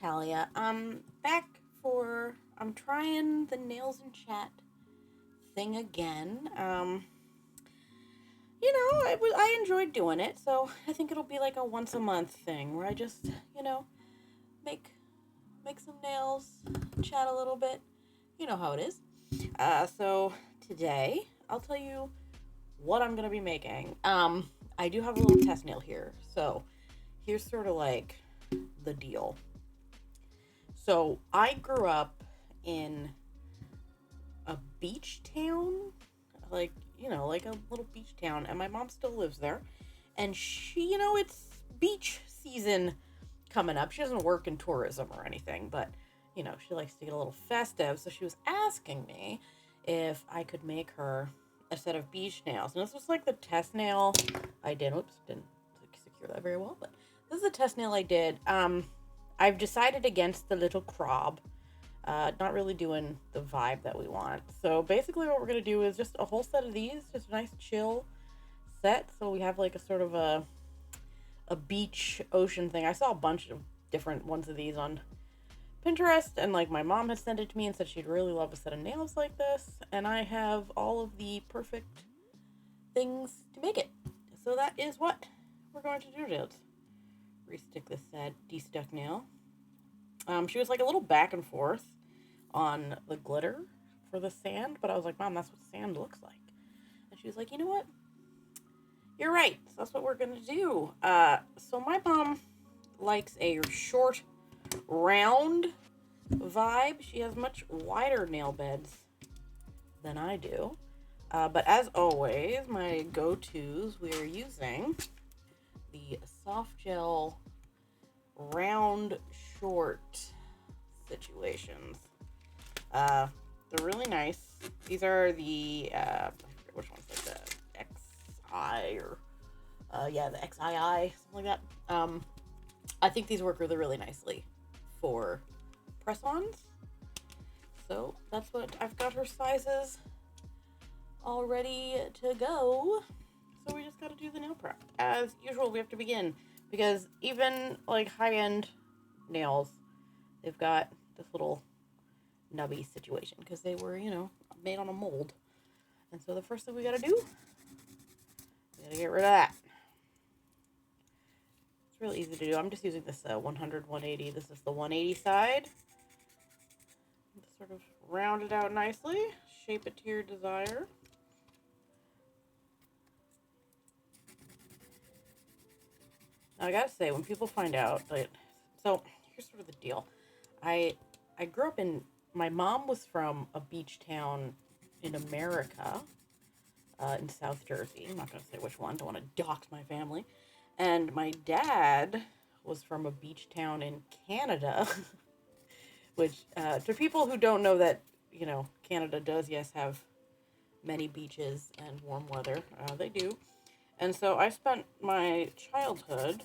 Natalia. Back for I'm trying the nails and chat thing again. I enjoyed doing it, so I think it'll be like a once a month thing where I just make make some nails, chat a little bit. You know how it is. So today I'll tell you what I'm gonna be making. I do have a little test nail here, so here's sort of like the deal. So I grew up in a beach town, like, like a little beach town, and my mom still lives there. And she, it's beach season coming up. She doesn't work in tourism or anything, but, she likes to get a little festive. So she was asking me if I could make her a set of beach nails. And this was like the test nail I did. Oops, didn't secure that very well, but this is the test nail I did. I've decided against the little crab. Not really doing the vibe that we want. So basically what we're going to do is just a whole set of these, just a nice chill set. So we have like a sort of a beach ocean thing. I saw a bunch of different ones of these on Pinterest, and like my mom had sent it to me and said she'd really love a set of nails like this. And I have all of the perfect things to make it. So that is what we're going to do today. Restick this sad de-stuck nail. She was like a little back and forth on the glitter for the sand, but I was like, Mom, that's what sand looks like. And she was like, you know what? You're right. So that's what we're gonna do. So my mom likes a short, round vibe. She has much wider nail beds than I do. But as always, my go-tos, we are using the soft gel round short situations. They're really nice. These are the which one's like the XI or the XII, something like that. I think these work really nicely for press-ons. So that's what I've got her sizes all ready to go. So we just got to do the nail prep. As usual, we have to begin because even like high-end nails, they've got this little nubby situation because they were, made on a mold. And so the first thing we got to do, we got to get rid of that. It's really easy to do. I'm just using this 100, 180. This is the 180 side. Just sort of round it out nicely. Shape it to your desire. Now, I gotta say, when people find out that, so here's sort of the deal. I grew up my mom was from a beach town in America, in South Jersey. I'm not gonna say which one, don't want to dox my family. And my dad was from a beach town in Canada, which, to people who don't know that, Canada does, yes, have many beaches and warm weather. They do. And so I spent my childhood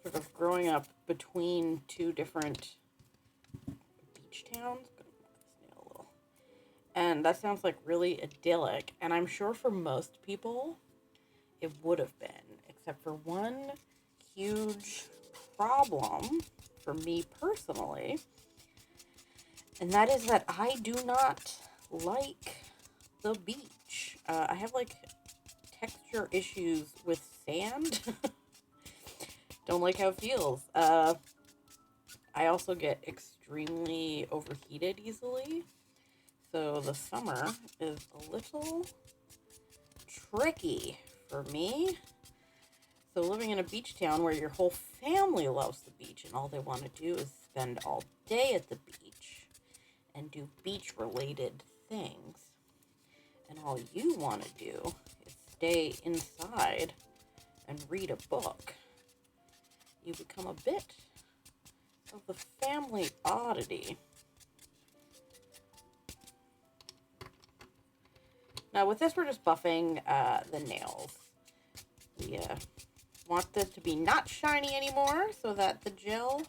sort of growing up between two different beach towns. And that sounds like really idyllic. And I'm sure for most people it would have been, except for one huge problem for me personally. And that is that I do not like the beach. I have like texture issues with sand. Don't like how it feels. I also get extremely overheated easily. So the summer is a little tricky for me. So living in a beach town where your whole family loves the beach and all they want to do is spend all day at the beach and do beach-related things, and all you want to do is stay inside and read a book, you become a bit of the family oddity. Now with this, we're just buffing the nails. We want this to be not shiny anymore so that the gel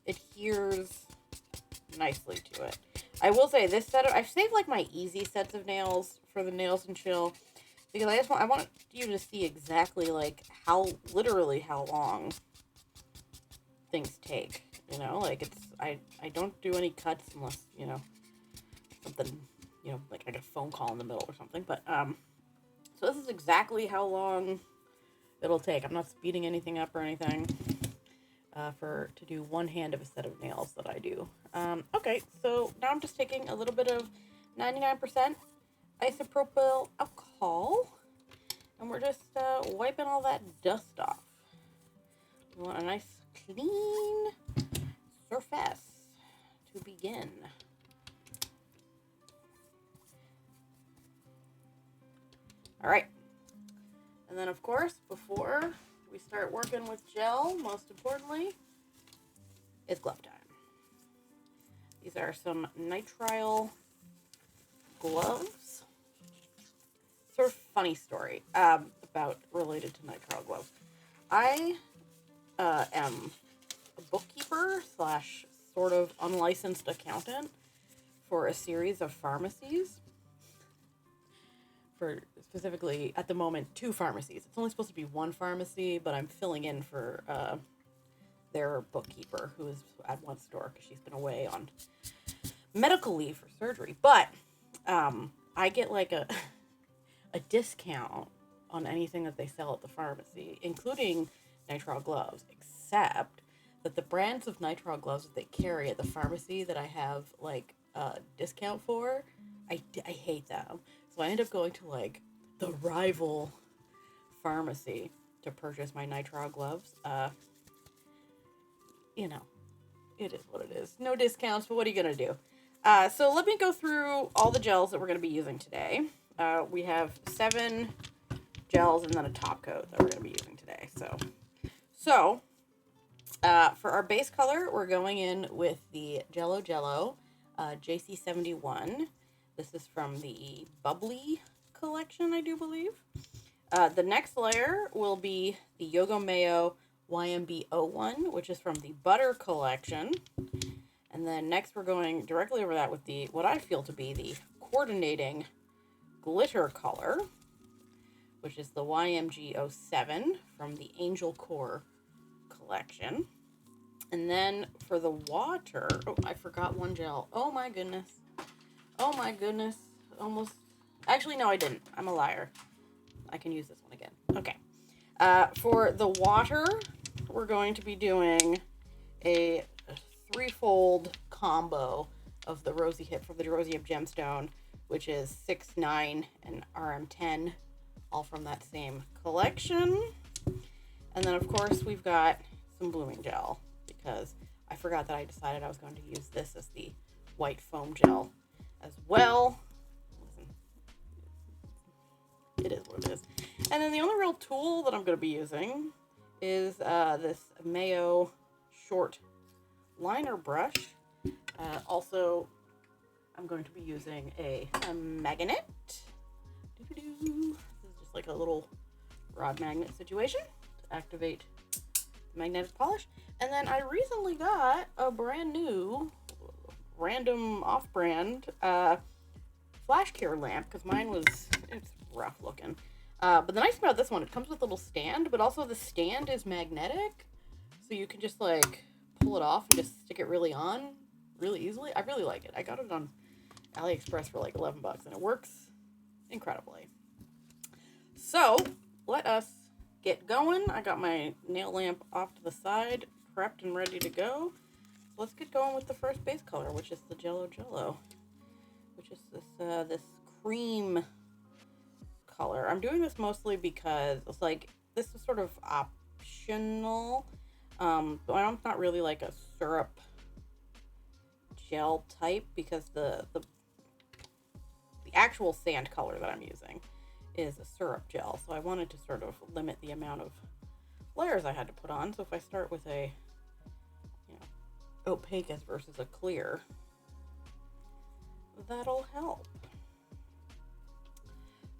adheres nicely to it. I will say this I've saved like my easy sets of nails for the nails and chill because I want you to see exactly like literally how long things take. You know, like I don't do any cuts unless, something, like I get a phone call in the middle or something. But, so this is exactly how long it'll take. I'm not speeding anything up or anything, to do one hand of a set of nails that I do. Okay, so now I'm just taking a little bit of 99% isopropyl alcohol, and we're just wiping all that dust off. We want a nice clean surface to begin. All right, and then of course, before we start working with gel, most importantly, it's glove time. These are some nitrile gloves. Sort of funny story about related to nitrile gloves. I am a bookkeeper / sort of unlicensed accountant for a series of pharmacies. For specifically, at the moment, 2 pharmacies. It's only supposed to be 1 pharmacy, but I'm filling in for their bookkeeper, who is at one store because she's been away on medical leave for surgery. But I get like a discount on anything that they sell at the pharmacy, including nitrile gloves, except that the brands of nitrile gloves that they carry at the pharmacy that I have like a discount for, I hate them. So I end up going to like the rival pharmacy to purchase my nitrile gloves. It is what it is. No discounts, but what are you going to do? So let me go through all the gels that we're going to be using today. We have 7 gels and then a top coat that we're going to be using today. So for our base color, we're going in with the Jello JC71. This is from the Bubbly collection, I do believe. The next layer will be the Yogo Mayo YMB01, which is from the Butter collection. And then next we're going directly over that with the, what I feel to be the coordinating glitter color, which is the YMG07 from the Angel Core collection. And then for the water, oh, I forgot one gel. Oh my goodness. Almost. Actually, no, I didn't. I'm a liar. I can use this one again. Okay. For the water, we're going to be doing a 3-fold combo of the Rosy Hip from the Rosy Hip Gemstone, which is 6, 9, and RM10, all from that same collection. And then, of course, we've got some blooming gel, because I forgot that I decided I was going to use this as the white foam gel as well. Listen, it is what it is. And then the only real tool that I'm going to be using is this Mayo short liner brush. Also, I'm going to be using a magnet. This is just like a little rod magnet situation to activate magnetic polish. And then I recently got a brand new, random off-brand flash cure lamp, because mine it's rough looking. But the nice thing about this one, it comes with a little stand, but also the stand is magnetic, so you can just like pull it off and just stick it really easily. I really like it. I got it on AliExpress for like $11 and it works incredibly. So let us get going. I got my nail lamp off to the side, prepped and ready to go. So let's get going with the first base color, which is the Jello, which is this cream color. I'm doing this mostly because it's like, this is sort of optional. But I'm not really like a syrup gel type, because the actual sand color that I'm using is a syrup gel. So I wanted to sort of limit the amount of layers I had to put on. So if I start with a, opaque versus a clear, that'll help.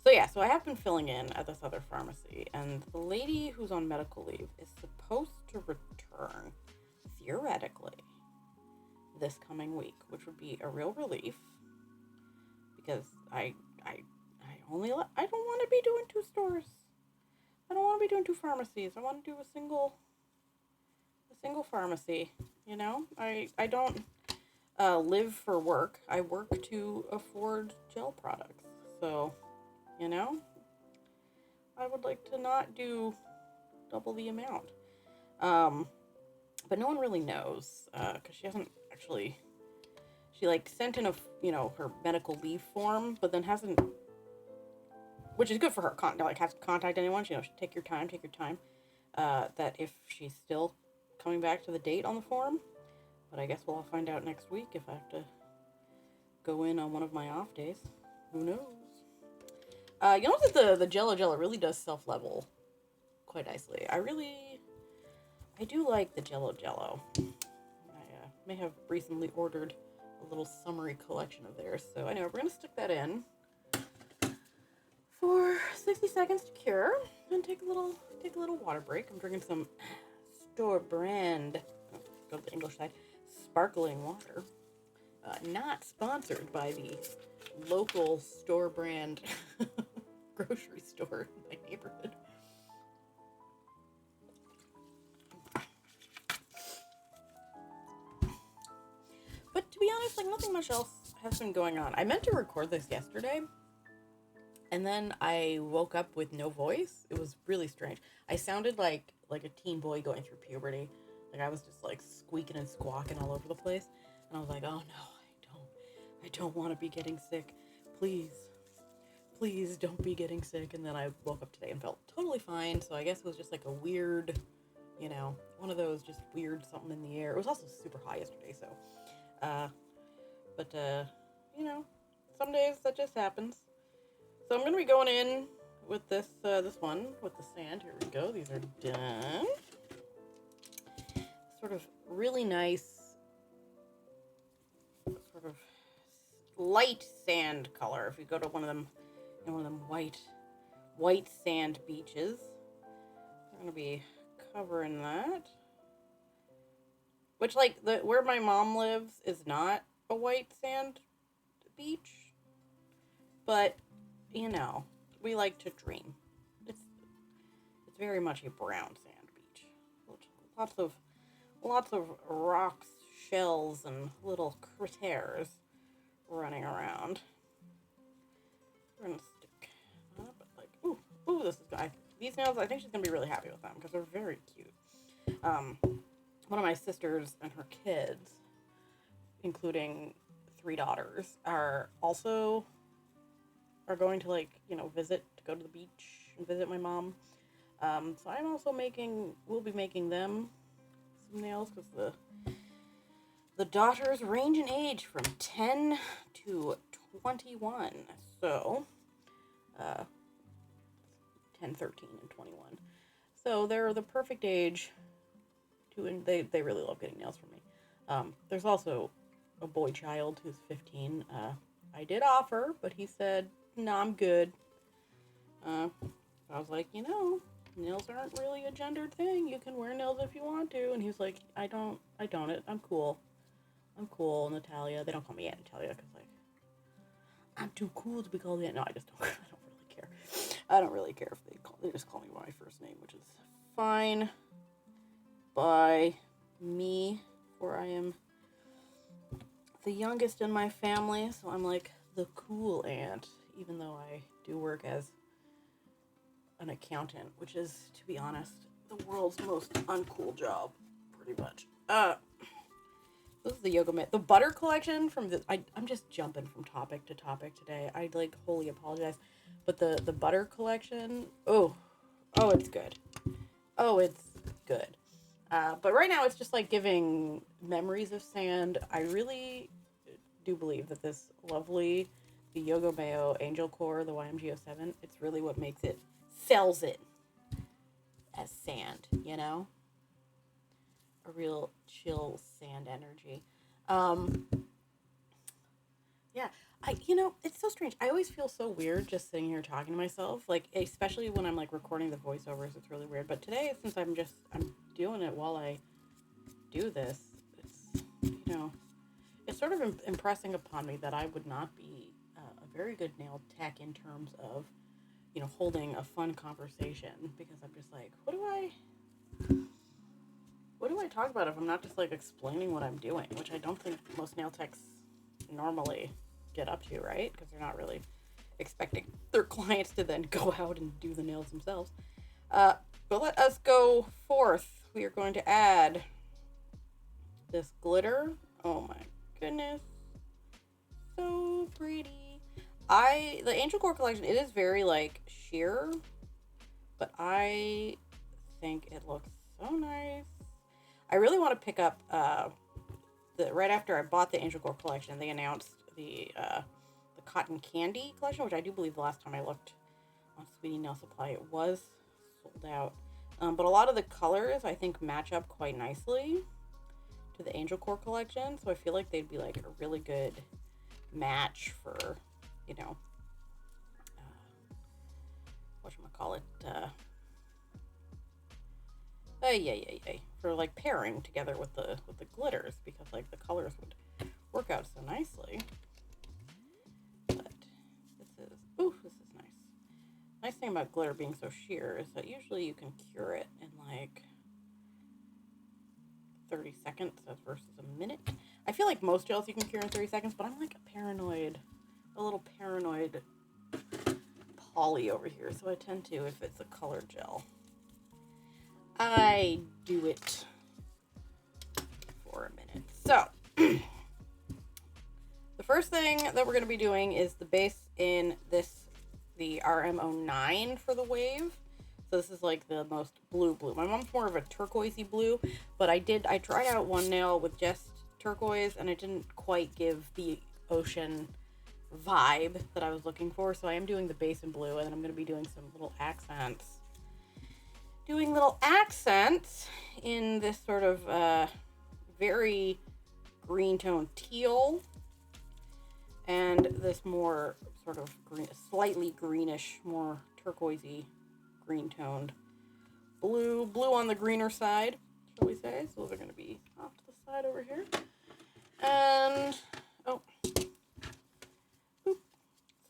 So yeah, so I have been filling in at this other pharmacy, and the lady who's on medical leave is supposed to return, theoretically, this coming week, which would be a real relief, because I don't want to be doing 2 stores. I don't want to be doing 2 pharmacies. I want to do a single pharmacy. You know, I don't live for work. I work to afford gel products. So, you know, I would like to not do double the amount. Um, but no one really knows because she hasn't actually. She like sent in her medical leave form, but then hasn't, which is good for her. Like have to contact anyone. Take your time. Take your time. That if she's still coming back to the date on the form, but I guess we'll all find out next week if I have to go in on one of my off days. Who knows? You know that the Jello really does self level quite nicely. I do like the Jello. I may have recently ordered a little summery collection of theirs. So anyway, we're gonna stick that in for 60 seconds to cure and take a little water break. I'm drinking some store brand, go to the English side, sparkling water. Not sponsored by the local store brand grocery store in my neighborhood. But to be honest, like nothing much else has been going on. I meant to record this yesterday, and then I woke up with no voice. It was really strange. I sounded like a teen boy going through puberty. Like I was just like squeaking and squawking all over the place. And I was like, oh no, I don't want to be getting sick. Please don't be getting sick. And then I woke up today and felt totally fine. So I guess it was just like a weird, one of those just weird something in the air. It was also super high yesterday. So, but some days that just happens. So I'm going to be going in with this one with the sand. Here we go. These are done. Sort of really nice, sort of light sand color. If you go to one of them white sand beaches, I'm going to be covering that. Which, like, where my mom lives is not a white sand beach, but we like to dream. It's very much a brown sand beach. Lots of rocks, shells, and little critters running around. We're gonna stick up, like, ooh, these nails. I think she's gonna be really happy with them because they're very cute. One of my sisters and her kids, including 3 daughters, are going to go to the beach and visit my mom. So I'm also we'll be making them some nails because the daughters range in age from 10 to 21. So, 10, 13, and 21. So they're the perfect age and they really love getting nails from me. There's also a boy child who's 15. I did offer, but he said, no, I'm good. I was like, nails aren't really a gendered thing. You can wear nails if you want to. And he was like, I don't. I'm cool, Natalia. They don't call me Aunt Natalia because, like, I'm too cool to be called Aunt. No, I just don't. I don't really care. I don't really care if they just call me by my first name, which is fine by me, for I am the youngest in my family, so I'm like the cool aunt, even though I do work as an accountant, which is, to be honest, the world's most uncool job, pretty much. This is the Yoga Mat. The butter collection from I'm just jumping from topic to topic today. I wholly apologize. But the butter collection, oh, it's good. Oh, it's good. But right now it's just like giving memories of sand. I really do believe that this lovely, the Yoga Mayo Angel Core, the YMG07, it's really what sells it as sand, A real chill sand energy. Yeah, it's so strange. I always feel so weird just sitting here talking to myself, like, especially when I'm, like, recording the voiceovers, it's really weird. But today, since I'm doing it while I do this, it's, it's sort of impressing upon me that I would not be a very good nail tech in terms of, holding a fun conversation, because I'm just like, what do I talk about it if I'm not just like explaining what I'm doing, which I don't think most nail techs normally get up to, right? Because they're not really expecting their clients to then go out and do the nails themselves. But let us go forth. We are going to add this glitter. Oh my goodness. So pretty. The Angel Core collection, it is very like sheer, but I think it looks so nice. I really want to pick up right after I bought the Angel Core collection, they announced the Cotton Candy collection, which I do believe the last time I looked on Sweetie Nail Supply it was sold out. But a lot of the colors I think match up quite nicely to the Angel Core collection, so I feel like they'd be like a really good match for, you know, whatchamacallit, for like pairing together with the glitters, because like the colors would work out so nicely. But this is nice. Nice thing about glitter being so sheer is that usually you can cure it in like 30 seconds as versus a minute. I feel like most gels you can cure in 30 seconds, but I'm like a little paranoid Polly over here, so I tend to, if it's a colored gel, I do it for a minute. So, the first thing that we're going to be doing is the base in the RM09 for the wave. So this is like the most blue. My mom's more of a turquoisey blue, but I tried out one nail with just turquoise and it didn't quite give the ocean vibe that I was looking for. So I am doing the base in blue, and then I'm going to be doing some little accents. Doing little accents in this sort of very green tone teal, and this more sort of green, slightly greenish, more turquoisey green toned blue on the greener side, shall we say. So those are going to be off to the side over here. And so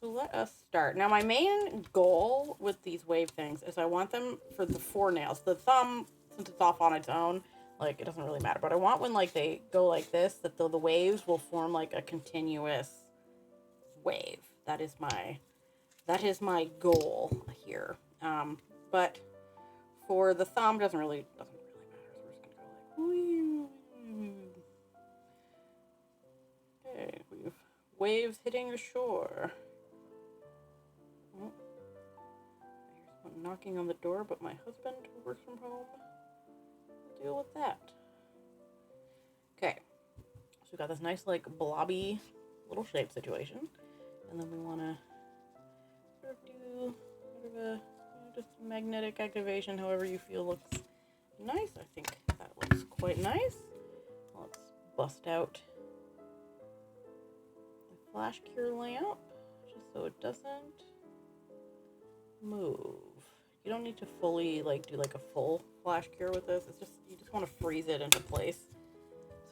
let us start. Now my main goal with these wave things is I want them for the 4 nails. The thumb, since it's off on its own, like it doesn't really matter, but I want when like they go like this, that the waves will form like a continuous wave. That is my goal here. But for the thumb, doesn't really matter. So we're just gonna go like, okay, we've waves hitting the shore. Oh, here's someone knocking on the door, but my husband, who works from home, will deal with that. Okay, so we got this nice like blobby little shape situation, and then we want to sort of do sort of a just magnetic activation, however you feel looks nice. I think that looks quite nice. Let's bust out the flash cure lamp just so it doesn't move. You don't need to fully like do like a full flash cure with this. It's just, you just want to freeze it into place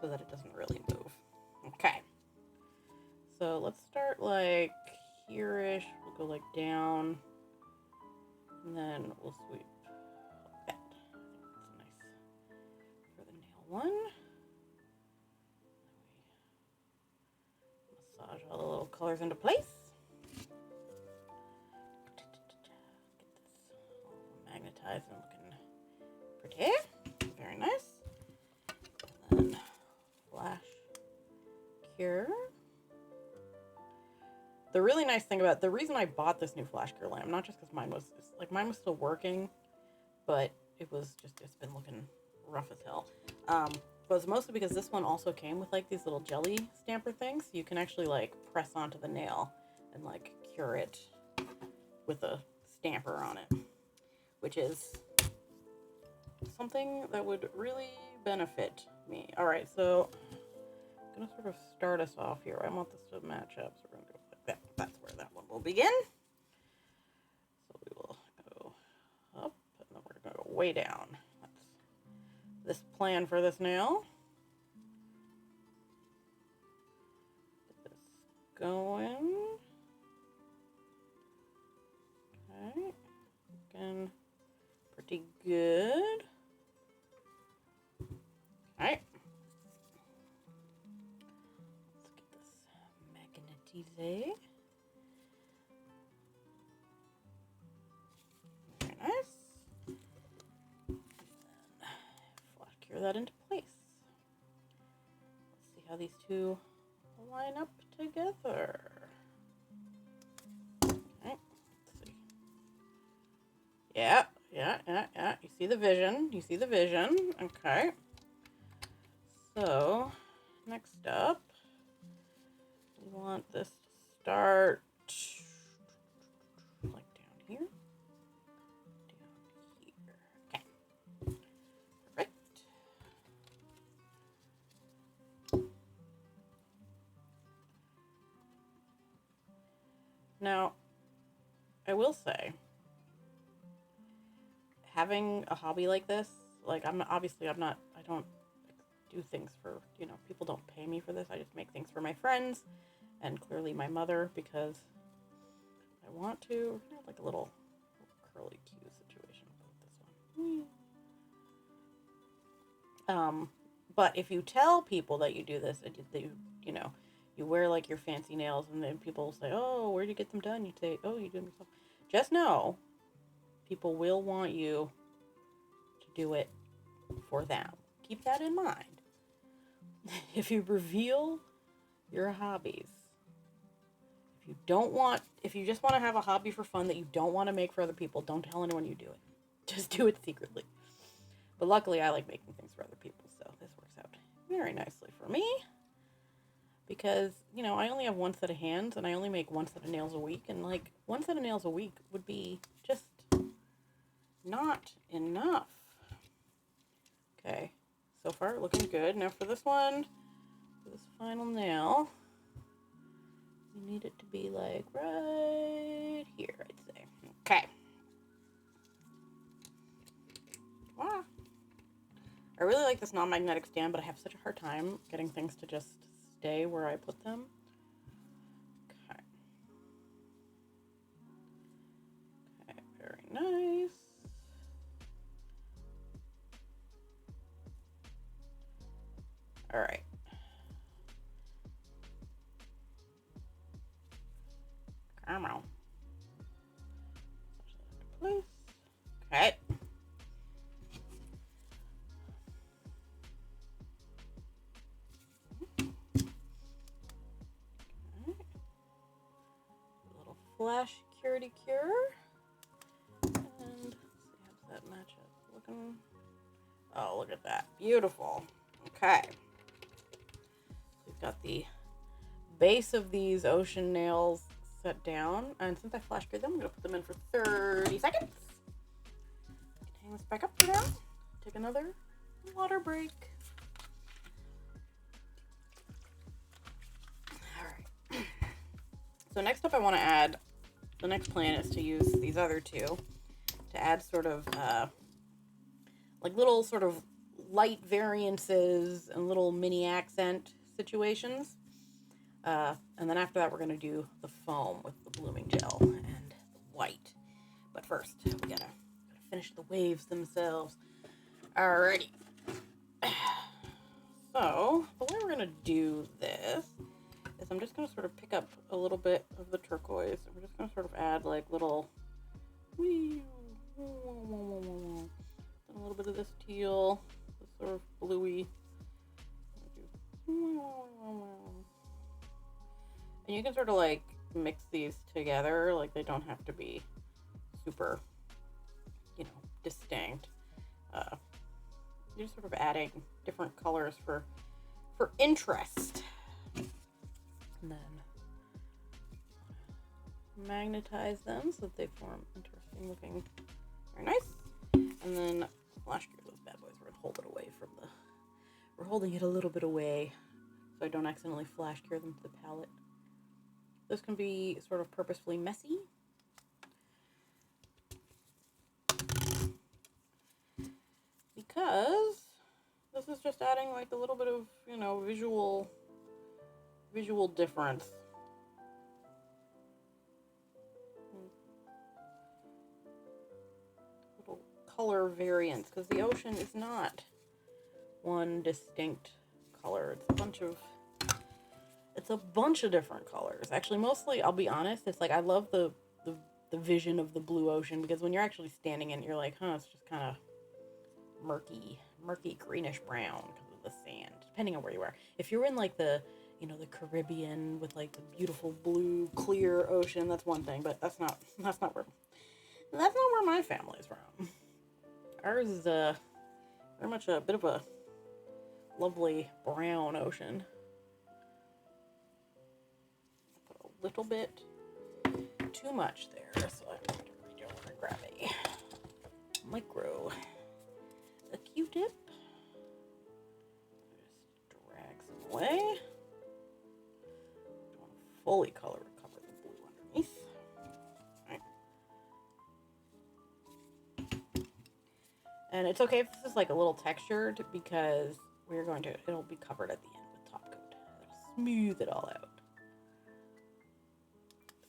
so that it doesn't really move. Okay. So let's start like here-ish. We'll go like down, and then we'll sweep like that. I think that's nice for the nail one. Massage all the little colors into place. Get this all magnetized and looking pretty. Very nice. And then flash cure. The really nice thing about the reason I bought this new flash cure lamp, not just because mine was still working, but it's been looking rough as hell. But it's mostly because this one also came with like these little jelly stamper things. So you can actually like press onto the nail and like cure it with a stamper on it, which is something that would really benefit me. All right, so I'm gonna sort of start us off here. I want this to match up, so we're gonna go like that. That's where that one will begin. So we will go up, and then we're gonna go way down. That's this plan for this nail. Get this going. Okay, looking pretty good. Alright. Let's get this magnetize. Very nice. Flash cure that into place. Let's see how these two line up together. Okay, let's see. Yeah. You see the vision. You see the vision. Okay. So, next up, we want this to start like down here. Okay. Perfect. Now, I will say, having a hobby like this, like I don't do things for, people don't pay me for this. I just make things for my friends and clearly my mother because I want to. Like a little curly Q situation with this one. But if you tell people that you do this, that you wear like your fancy nails, and then people say, "Oh, where'd you get them done?" You say, "Oh, you do them yourself." Just know, people will want you to do it for them. Keep that in mind. If you reveal your hobbies, if you just want to have a hobby for fun that you don't want to make for other people, don't tell anyone you do it. Just do it secretly. But luckily, I like making things for other people, so this works out very nicely for me. Because, I only have one set of hands, and I only make one set of nails a week, and, like, one set of nails a week would be just not enough. Okay, so far looking good. Now for this one, for this final nail, you need it to be like right here, I'd say. Okay. Wow. I really like this non-magnetic stand, but I have such a hard time getting things to just stay where I put them. Okay. Okay, very nice. All right. Come on. Place. Okay. A little flash curity cure. And let's see, how does that match up? Looking. Oh, look at that. Beautiful. Okay. We've got the base of these ocean nails set down. And since I flash cured them, I'm going to put them in for 30 seconds. Hang this back up for now. Take another water break. Alright. So next up I want to add, the next plan is to use these other two to add sort of like little sort of light variances and little mini accent situations. And then after that we're going to do the foam with the blooming gel and the white. But first, we gotta finish the waves themselves. Alrighty. So, the way we're going to do this is I'm just going to sort of pick up a little bit of the turquoise. And we're just going to sort of add like little, and a little bit of this teal, this sort of bluey. And you can sort of like mix these together, like they don't have to be super, distinct. You're just sort of adding different colors for interest. And then magnetize them so that they form interesting looking, very nice. And then flash cure those bad boys. We're gonna hold it away from we're holding it a little bit away so I don't accidentally flash cure them to the palette. This can be sort of purposefully messy. Because this is just adding like a little bit of, visual difference. Little color variance, because the ocean is not one distinct color. It's a bunch of different colors. Actually, mostly, I'll be honest, it's like I love the vision of the blue ocean, because when you're actually standing in it, you're like, huh, it's just kind of murky greenish brown because of the sand, depending on where you are. If you're in like the Caribbean with like the beautiful blue clear ocean, that's one thing, but that's not where my family's from. Ours is very much a bit of a lovely brown ocean. Put a little bit too much there, so I'm going to grab a Q-tip. Just drag some away. Don't want to fully cover the blue underneath. Right. And it's okay if this is like a little textured, because it'll be covered at the end with top coat. It'll smooth it all out.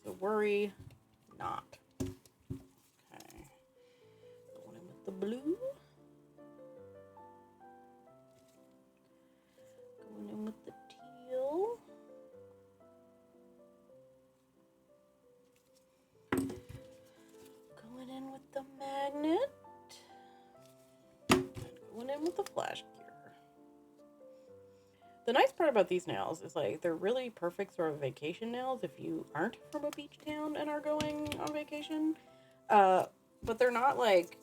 So worry not. Okay. Going in with the blue. Going in with the teal. Going in with the magnet. And going in with the flash cure. The nice part about these nails is like they're really perfect sort of vacation nails if you aren't from a beach town and are going on vacation. But they're not like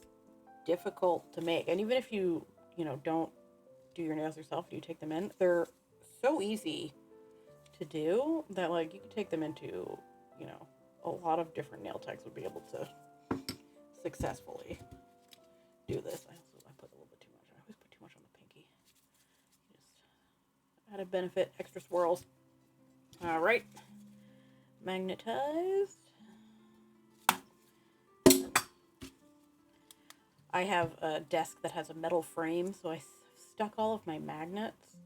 difficult to make. And even if you don't do your nails yourself, you take them in, they're so easy to do that like you could take them into, a lot of different nail techs would be able to successfully do this. I put a little bit too much. I always put too much on the pinky. Just added benefit, extra swirls. All right, magnetized. I have a desk that has a metal frame, so I stuck all of my magnets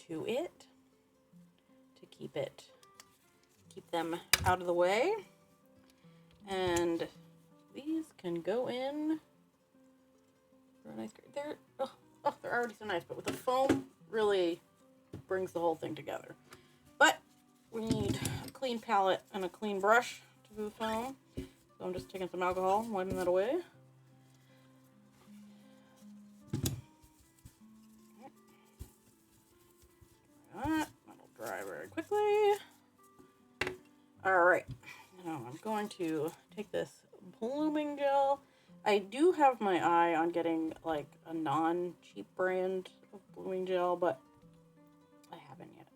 to it to keep them out of the way. And these can go in for a nice. They're already so nice, but with the foam, really brings the whole thing together. But we need a clean palette and a clean brush to do the foam. So I'm just taking some alcohol, wiping that away. That'll dry very quickly. Alright, now I'm going to take this blooming gel. I do have my eye on getting like a non-cheap brand of blooming gel, but I haven't yet.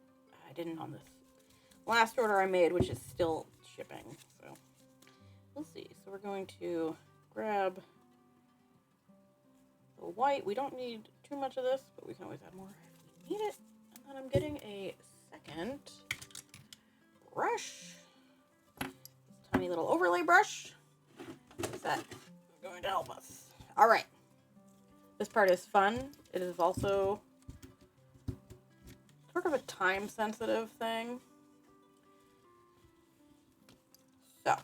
I didn't on this last order I made, which is still shipping, so we'll see. So we're going to grab the white. We don't need too much of this, but we can always add more if we need it. And then I'm getting a second brush. This tiny little overlay brush. Is that going to help us? All right. This part is fun. It is also sort of a time-sensitive thing. So,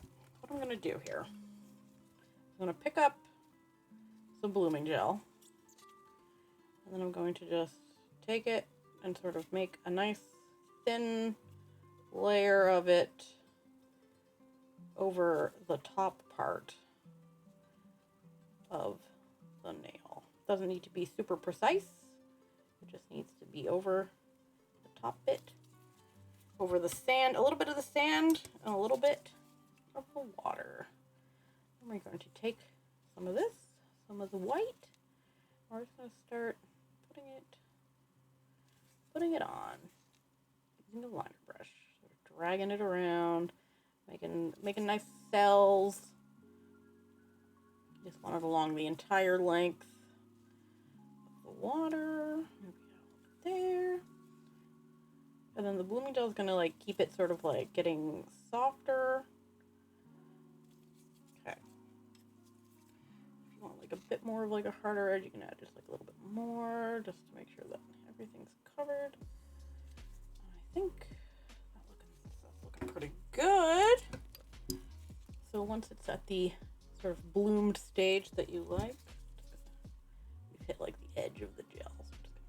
what I'm going to do here, I'm going to pick up some blooming gel, and then I'm going to just take it and sort of make a nice thin layer of it over the top part of the nail. Doesn't need to be super precise. It just needs to be over the top bit, over the sand, a little bit of the sand, and a little bit of the water. And we're going to take some of this, some of the white. We're just going to start putting it on using the liner brush, sort of dragging it around, making nice cells. Just want it along the entire length of the water. Maybe there. And then the blooming gel is gonna like keep it sort of like getting softer. Okay. If you want like a bit more of like a harder edge, you can add just like a little bit more, just to make sure that everything's covered. I think that's looking pretty good. So once it's at the sort of bloomed stage that you like, we've hit like the edge of the gel. So I'm just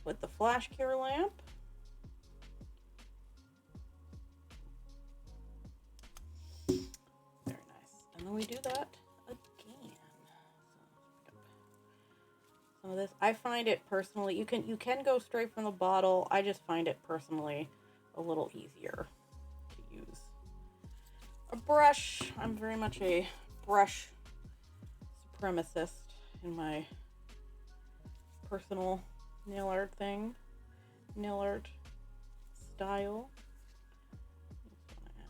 with the flash cure lamp. Very nice. And then we do that again. So some of this. I find it personally, you can go straight from the bottle. I just find it personally a little easier to use a brush. I'm very much a brush supremacist in my personal nail art nail art style. Just want to add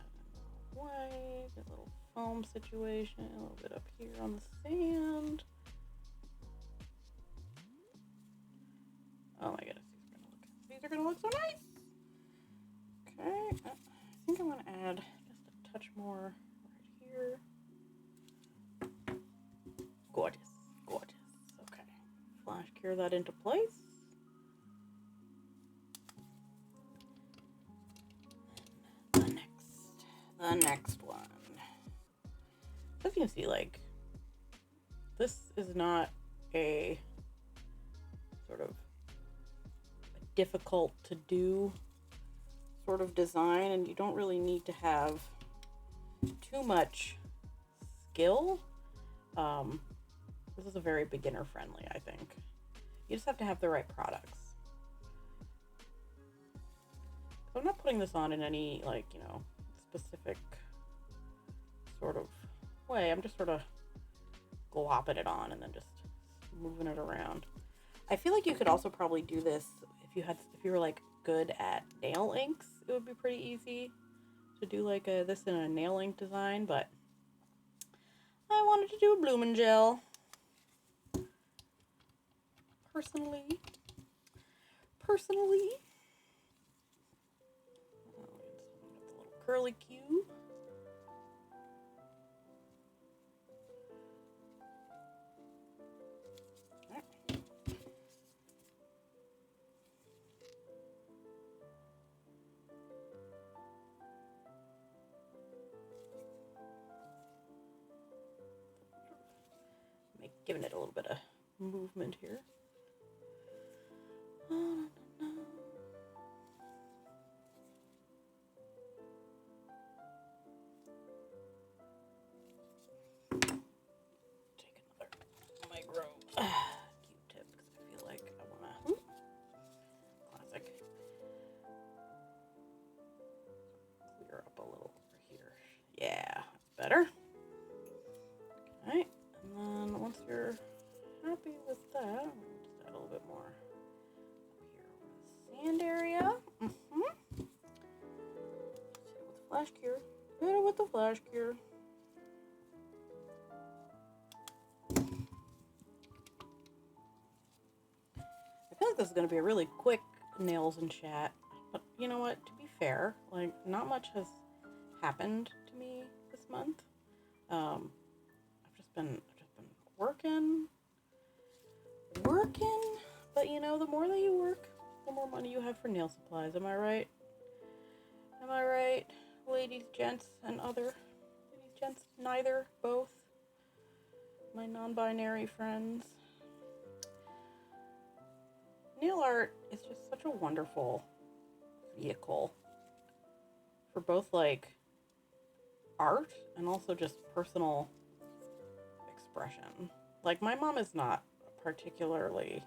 a little white, a little foam situation, a little bit up here on the sand. Oh my goodness, these are gonna look so nice. Okay, I think I'm gonna add just a touch more right here. Gorgeous, gorgeous. Okay, flash cure that into place. The next one. As you can see, like, this is not a sort of difficult to do sort of design, and you don't really need to have too much skill. This is a very beginner friendly, I think. You just have to have the right products. I'm not putting this on in any, like, you know, specific sort of way. I'm just sort of glopping it on and then just moving it around. I feel like you could also probably do this if you were like good at nail inks. It would be pretty easy to do like this in a nail ink design, but I wanted to do a blooming gel. Personally. Oh, just the little curly Q. Giving it a little bit of movement here. Take another micro Q-tip because I feel like I want to. Classic. Clear up a little over here. Yeah, better. Okay, and then once you're happy with that, I'm going to just add a little bit more up here on the sand area. Hit it with the flash cure. Hit it with the flash cure. I feel like this is going to be a really quick nails and chat, but you know what? To be fair, like, not much has happened to me this month. I've just been working, but you know, the more that you work, the more money you have for nail supplies. Am I right? Am I right, ladies, gents, and other ladies, gents, neither, both, my non-binary friends? Nail art is just such a wonderful vehicle for both, like, art and also just personal expression. Like, my mom is not a particularly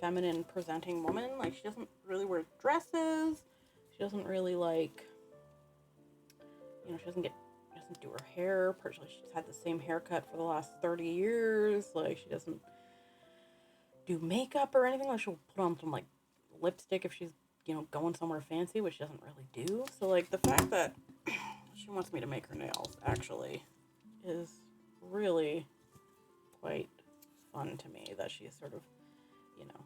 feminine presenting woman. Like, she doesn't really wear dresses. She doesn't really, like, you know, she doesn't do her hair. Personally, she's had the same haircut for the last 30 years. Like, she doesn't do makeup or anything. Like, she'll put on some, like, lipstick if she's, you know, going somewhere fancy, which she doesn't really do. So, like, the fact that she wants me to make her nails actually is really quite fun to me, that she's sort of, you know,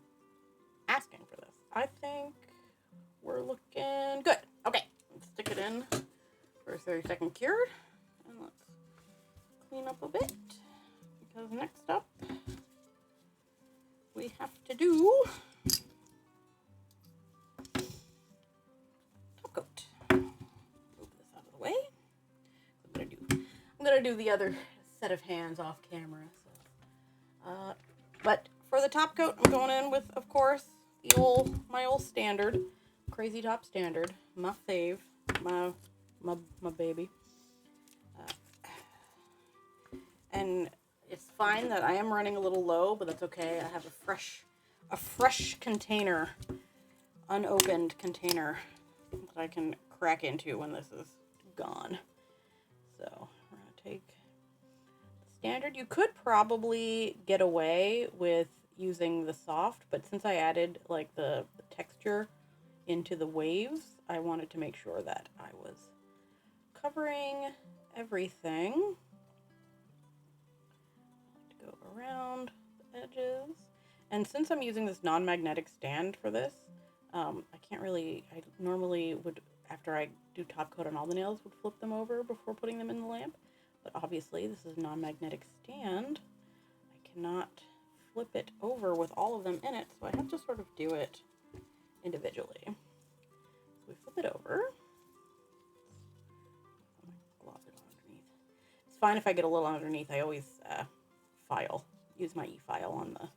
asking for this. I think we're looking good. Okay, let's stick it in for a 30-second cure, and let's clean up a bit, because next up we have to do top coat. Move this out of the way. I'm gonna do the other set of hands off camera. So, but for the top coat, I'm going in with, of course, my old standard, Crazy Top Standard, my fave, my baby. And it's fine that I am running a little low, but that's okay. I have a fresh container, unopened container that I can crack into when this is gone. So we're gonna take the standard. You could probably get away with using the soft, but since I added like the texture into the waves, I wanted to make sure that I was covering everything. Go around the edges. And since I'm using this non-magnetic stand for this, I can't really, I normally would, after I do top coat on all the nails, would flip them over before putting them in the lamp. But obviously this is a non-magnetic stand. I cannot flip it over with all of them in it, so I have to sort of do it individually. So we flip it over. Glop it underneath. It's fine if I get a little underneath. I always use my e-file on the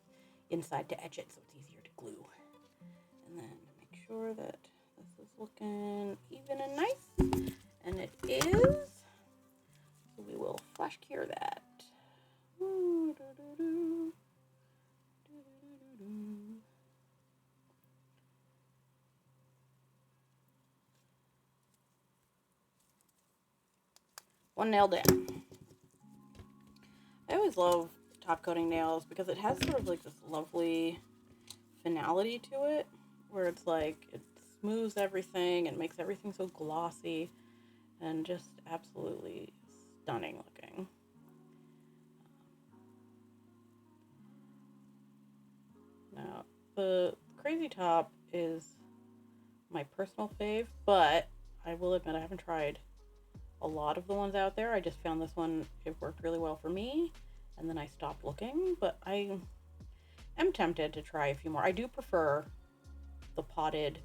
inside to etch it so it's easier to glue. And then make sure that this is looking even and nice. And it is. So we will flash cure that. One nail down. I always love top coating nails because it has sort of like this lovely finality to it where it's like it smooths everything and makes everything so glossy and just absolutely stunning looking. Now the Crazy Top is my personal fave, but I will admit I haven't tried a lot of the ones out there. I just found this one, it worked really well for me, and then I stopped looking, but I am tempted to try a few more. I do prefer the potted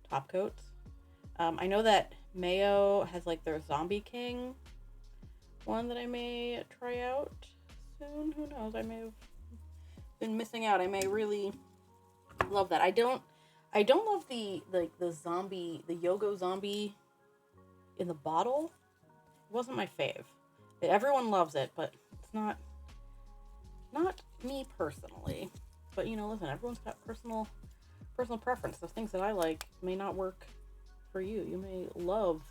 top coats. I know that Mayo has like their Zombie King one that I may try out soon. Who knows? I may have been missing out. I may really love that. I don't love the zombie, the Yogo zombie in the bottle. It wasn't my fave. Everyone loves it, but it's not me personally. But you know, listen, everyone's got personal preference. The things that I like may not work for you. You may love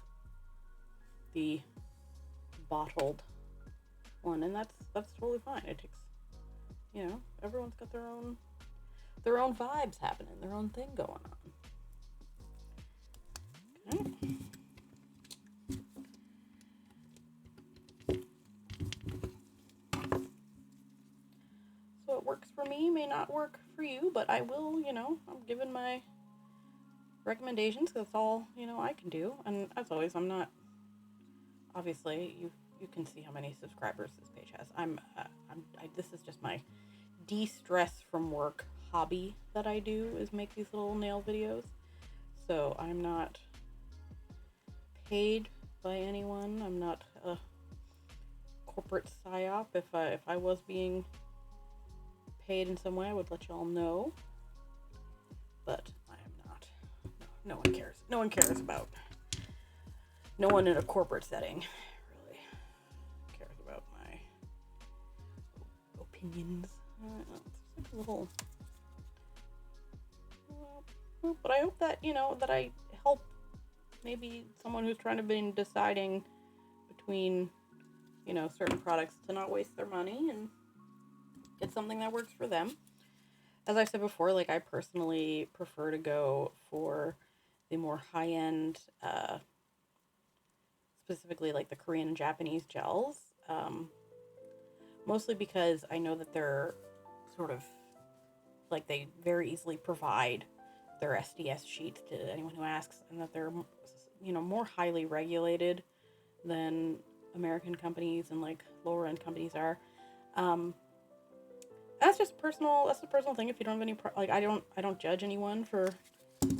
the bottled one, and that's totally fine. It takes, you know, everyone's got their own vibes happening, their own thing going on. Okay. So it works for me, may not work for you, but I will, you know, I'm giving my recommendations because that's all, you know, I can do. And as always, I'm not, obviously, you can see how many subscribers this page has. This is just my de-stress from work hobby that I do, is make these little nail videos. So I'm not paid by anyone. I'm not a corporate psyop. If I was being paid in some way, I would let y'all know. But I am not. No one cares. No one cares about. No one in a corporate setting really cares about my opinions. It's like a little. But I hope that, you know, that I help maybe someone who's trying to be deciding between, you know, certain products to not waste their money and get something that works for them. As I said before, like, I personally prefer to go for the more high-end, specifically like the Korean and Japanese gels, mostly because I know that they're sort of like, they very easily provide their SDS sheets to anyone who asks, and that they're, you know, more highly regulated than American companies and like lower end companies are. That's just personal. That's a personal thing. If you don't have any, like, I don't judge anyone for,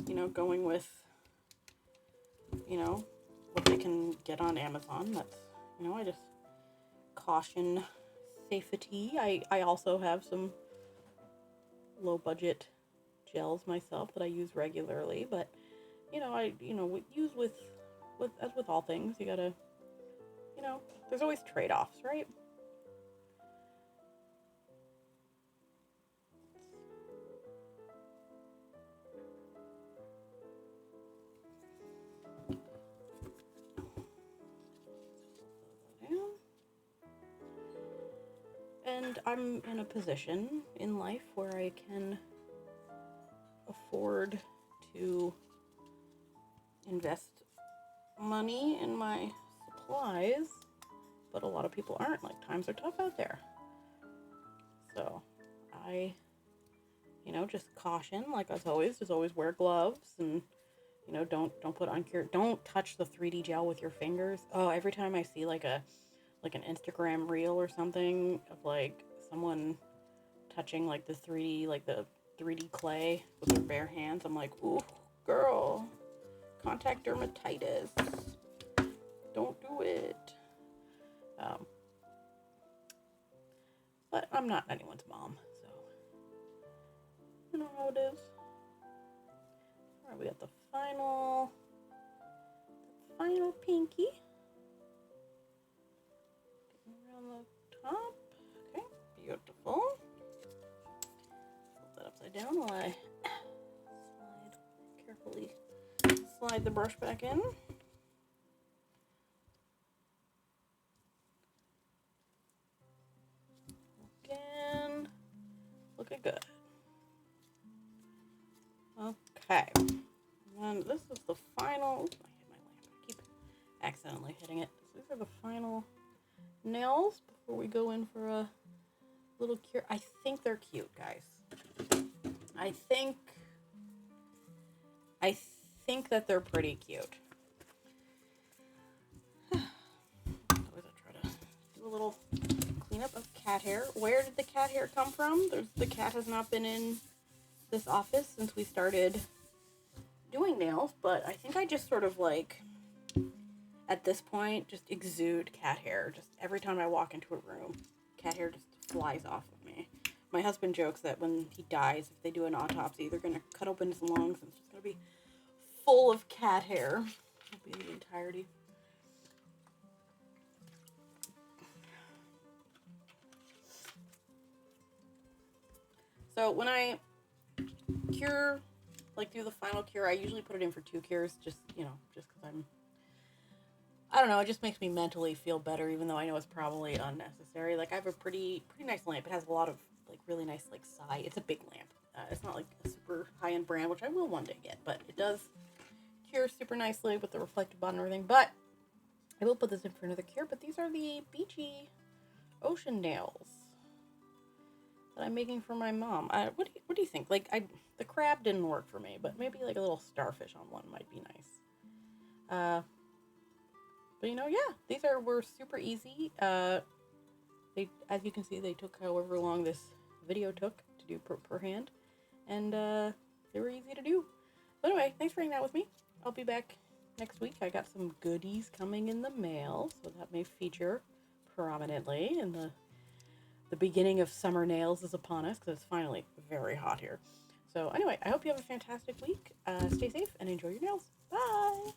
you know, going with, you know, what they can get on Amazon. That's, you know, I just caution safety. I also have some low budget gels myself that I use regularly, but I use with as with all things, you gotta, there's always trade-offs, right? And I'm in a position in life where I can afford to invest money in my supplies, but a lot of people aren't. Like, times are tough out there. So I, just caution, like as always, just always wear gloves and don't put on cure. Don't touch the 3D gel with your fingers. Oh, every time I see like an Instagram reel or something of like someone touching like the 3D clay with their bare hands, I'm like, ooh, girl, contact dermatitis. Don't do it. But I'm not anyone's mom, so you know how it is. All right, we got the final pinky. Getting around the top. Okay, beautiful. Flip that upside down while I carefully slide the brush back in. Again, looking good. Okay, and this is the final. Oops, I hit my lamp. I keep accidentally hitting it. So these are the final nails before we go in for a little cure. I think they're cute, guys. I think that they're pretty cute. Always I try to do a little cleanup of cat hair. Where did the cat hair come from? The cat has not been in this office since we started doing nails, but I think I just sort of like, at this point, just exude cat hair. Just every time I walk into a room, cat hair just flies off of me. My husband jokes that when he dies, if they do an autopsy, they're going to cut open his lungs and it's just going to be full of cat hair. It'll be the entirety. So when I cure, like do the final cure, I usually put it in for 2 cures, just because I don't know, it just makes me mentally feel better, even though I know it's probably unnecessary. Like, I have a pretty nice lamp. It has a lot of, like, really nice, like, side. It's a big lamp. It's not, like, a super high-end brand, which I will one day get, but it does cure super nicely with the reflective bond and everything. But I will put this in for another cure, but these are the beachy ocean nails that I'm making for my mom. What do you think? Like, the crab didn't work for me, but maybe, like, a little starfish on one might be nice. But yeah, these were super easy. They, as you can see, they took however long this video took to do per hand, and they were easy to do. But anyway, thanks for hanging out with me. I'll be back next week. I got some goodies coming in the mail, so that may feature prominently in the beginning of summer nails is upon us, because it's finally very hot here. So anyway, I hope you have a fantastic week. Stay safe and enjoy your nails. Bye!